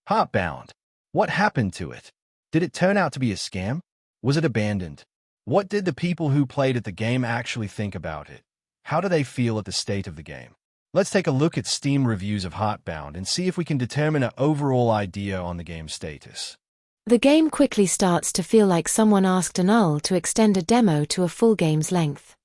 Heartbound. What happened to it? Did it turn out to be a scam? Was it abandoned? What did the people who played at the game actually think about it? How do they feel at the state of the game? Let's take a look at Steam reviews of Heartbound and see if we can determine an overall idea on the game's status. The game quickly starts to feel like someone asked an UL to extend a demo to a full game's length.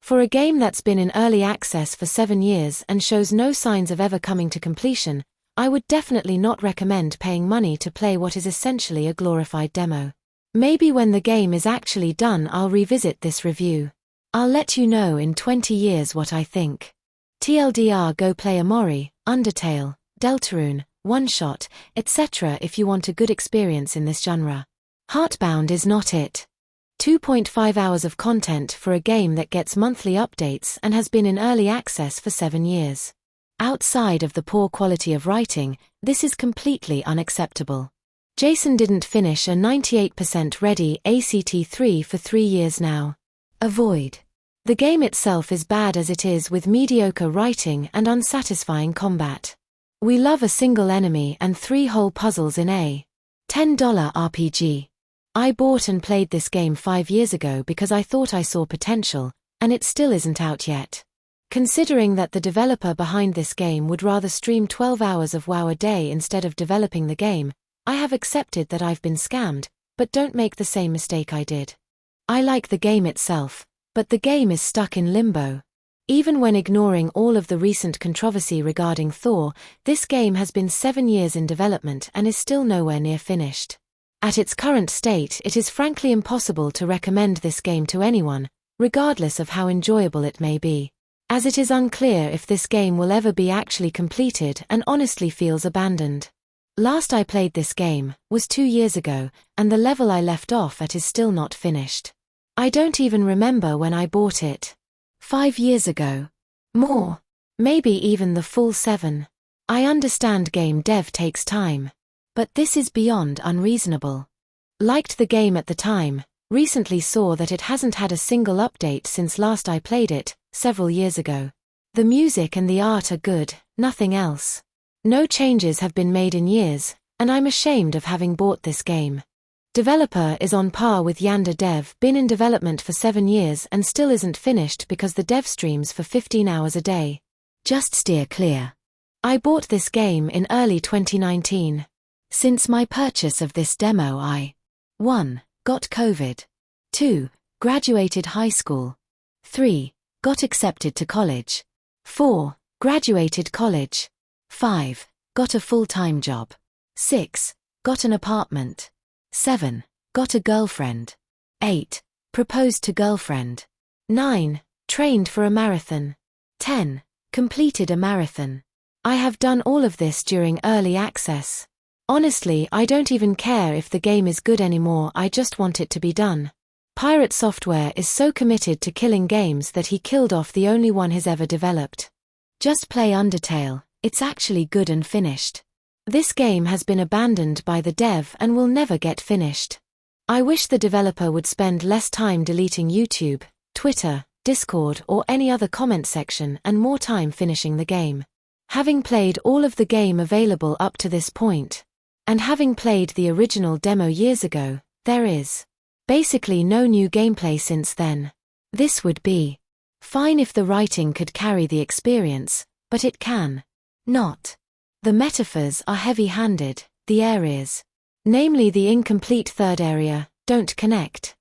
For a game that's been in early access for 7 years and shows no signs of ever coming to completion, I would definitely not recommend paying money to play what is essentially a glorified demo. Maybe when the game is actually done I'll revisit this review. I'll let you know in 20 years what I think. TLDR, go play Amori, Undertale, Deltarune, One Shot, etc. if you want a good experience in this genre. Heartbound is not it. 2.5 hours of content for a game that gets monthly updates and has been in early access for 7 years. Outside of the poor quality of writing, this is completely unacceptable. Jason didn't finish a 98% ready ACT3 for 3 years now. Avoid. The game itself is bad as it is, with mediocre writing and unsatisfying combat. We love a single enemy and 3 whole puzzles in a $10 RPG. I bought and played this game 5 years ago because I thought I saw potential, and it still isn't out yet. Considering that the developer behind this game would rather stream 12 hours of WoW a day instead of developing the game, I have accepted that I've been scammed, but don't make the same mistake I did. I like the game itself, but the game is stuck in limbo. Even when ignoring all of the recent controversy regarding Thor, this game has been 7 years in development and is still nowhere near finished. At its current state, it is frankly impossible to recommend this game to anyone, regardless of how enjoyable it may be, as it is unclear if this game will ever be actually completed and honestly feels abandoned. Last I played this game was 2 years ago, and the level I left off at is still not finished. I don't even remember when I bought it. 5 years ago. More. Maybe even the full 7. I understand game dev takes time. But this is beyond unreasonable. Liked the game at the time, recently saw that it hasn't had a single update since last I played it, several years ago. The music and the art are good, nothing else. No changes have been made in years, and I'm ashamed of having bought this game. Developer is on par with Yanda Dev, been in development for 7 years and still isn't finished because the dev streams for 15 hours a day. Just steer clear. I bought this game in early 2019. Since my purchase of this demo I 1. Got COVID. 2. Graduated high school. 3. Got accepted to college. 4. Graduated college. 5. Got a full-time job. 6. Got an apartment. 7. Got a girlfriend. 8. Proposed to girlfriend. 9. Trained for a marathon. 10. Completed a marathon. I have done all of this during early access. Honestly, I don't even care if the game is good anymore, I just want it to be done. Pirate Software is so committed to killing games that he killed off the only one he's ever developed. Just play Undertale, it's actually good and finished. This game has been abandoned by the dev and will never get finished. I wish the developer would spend less time deleting YouTube, Twitter, Discord or any other comment section and more time finishing the game. Having played all of the game available up to this point, and having played the original demo years ago, there is basically no new gameplay since then. This would be fine if the writing could carry the experience, but it can not. The metaphors are heavy-handed, the areas, namely the incomplete third area, don't connect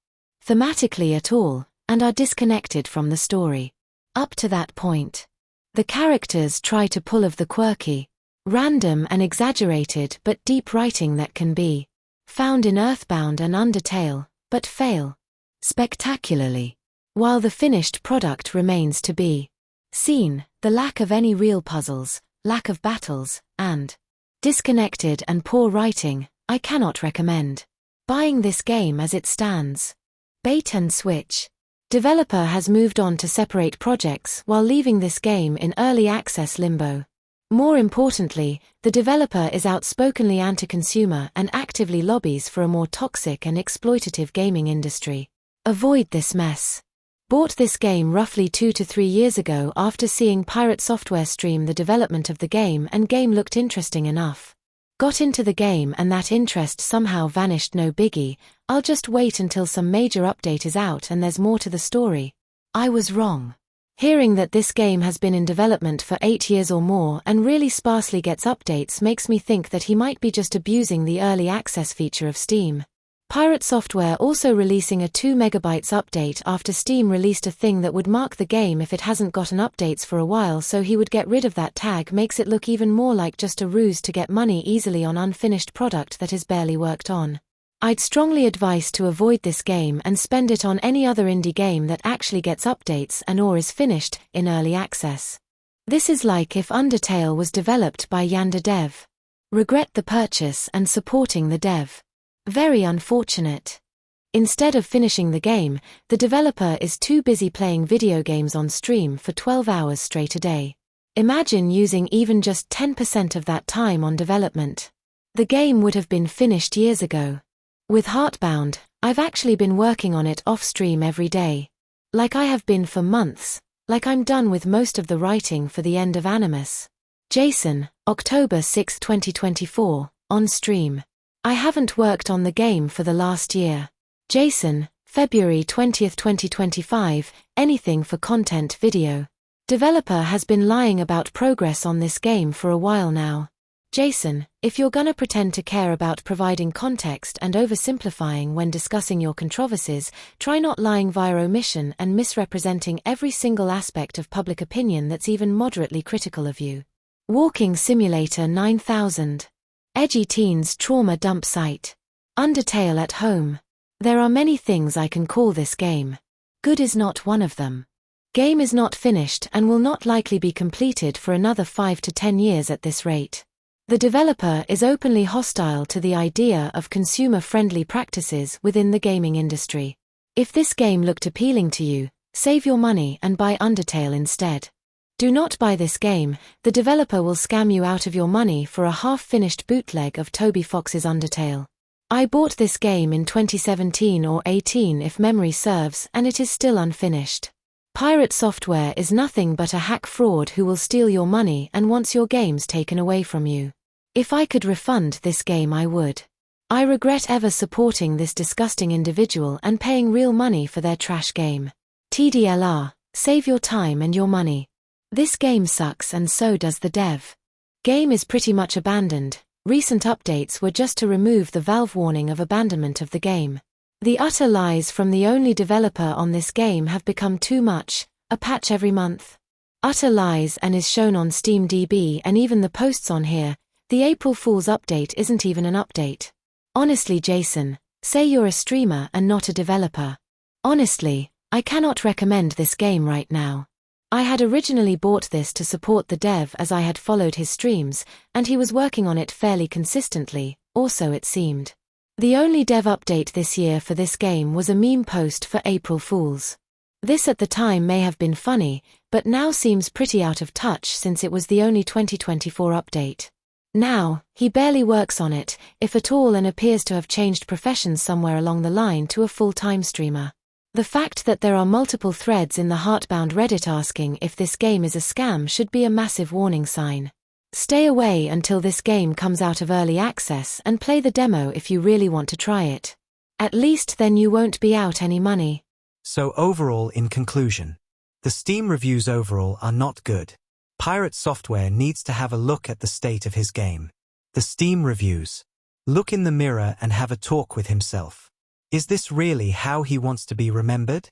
thematically at all, and are disconnected from the story. Up to that point, the characters try to pull of the quirky, random and exaggerated but deep writing that can be found in Earthbound and Undertale, but fail spectacularly. While the finished product remains to be seen, the lack of any real puzzles, lack of battles, and disconnected and poor writing, I cannot recommend buying this game as it stands. Bait and switch. Developer has moved on to separate projects while leaving this game in early access limbo. More importantly, the developer is outspokenly anti-consumer and actively lobbies for a more toxic and exploitative gaming industry. Avoid this mess. Bought this game roughly 2 to 3 years ago after seeing Pirate Software stream the development of the game and game looked interesting enough. Got into the game and that interest somehow vanished, no biggie, I'll just wait until some major update is out and there's more to the story. I was wrong. Hearing that this game has been in development for 8 years or more and really sparsely gets updates makes me think that he might be just abusing the early access feature of Steam. Pirate Software also releasing a 2 megabytes update after Steam released a thing that would mark the game if it hasn't gotten updates for a while, so he would get rid of that tag, makes it look even more like just a ruse to get money easily on unfinished product that is barely worked on. I'd strongly advise to avoid this game and spend it on any other indie game that actually gets updates and or is finished in early access. This is like if Undertale was developed by Yanda Dev. Regret the purchase and supporting the dev. Very unfortunate. Instead of finishing the game, the developer is too busy playing video games on stream for 12 hours straight a day. Imagine using even just 10% of that time on development. The game would have been finished years ago. With Heartbound, I've actually been working on it off-stream every day. Like I have been for months, like I'm done with most of the writing for the end of Animus. Jason, October 6, 2024, on stream. I haven't worked on the game for the last year. Jason, February 20, 2025, anything for content video. Developer has been lying about progress on this game for a while now. Jason, if you're gonna pretend to care about providing context and oversimplifying when discussing your controversies, try not lying via omission and misrepresenting every single aspect of public opinion that's even moderately critical of you. Walking Simulator 9000. Edgy teens trauma dump site. Undertale at home. There are many things I can call this game. Good is not one of them. Game is not finished and will not likely be completed for another 5 to 10 years at this rate. The developer is openly hostile to the idea of consumer-friendly practices within the gaming industry. If this game looked appealing to you, save your money and buy Undertale instead. Do not buy this game, the developer will scam you out of your money for a half-finished bootleg of Toby Fox's Undertale. I bought this game in 2017 or 18 if memory serves, and it is still unfinished. Pirate Software is nothing but a hack fraud who will steal your money and wants your games taken away from you. If I could refund this game, I would. I regret ever supporting this disgusting individual and paying real money for their trash game. TDLR, save your time and your money. This game sucks and so does the dev. Game is pretty much abandoned. Recent updates were just to remove the Valve warning of abandonment of the game. The utter lies from the only developer on this game have become too much, a patch every month. Utter lies, and is shown on SteamDB and even the posts on here. The April Fool's update isn't even an update. Honestly, Jason, say you're a streamer and not a developer. Honestly, I cannot recommend this game right now. I had originally bought this to support the dev as I had followed his streams, and he was working on it fairly consistently, or so it seemed. The only dev update this year for this game was a meme post for April Fools. This at the time may have been funny, but now seems pretty out of touch since it was the only 2024 update. Now, he barely works on it, if at all, and appears to have changed professions somewhere along the line to a full-time streamer. The fact that there are multiple threads in the Heartbound Reddit asking if this game is a scam should be a massive warning sign. Stay away until this game comes out of early access and play the demo if you really want to try it. At least then you won't be out any money. So overall, in conclusion, the Steam reviews overall are not good. Pirate Software needs to have a look at the state of his game. The Steam reviews. Look in the mirror and have a talk with himself. Is this really how he wants to be remembered?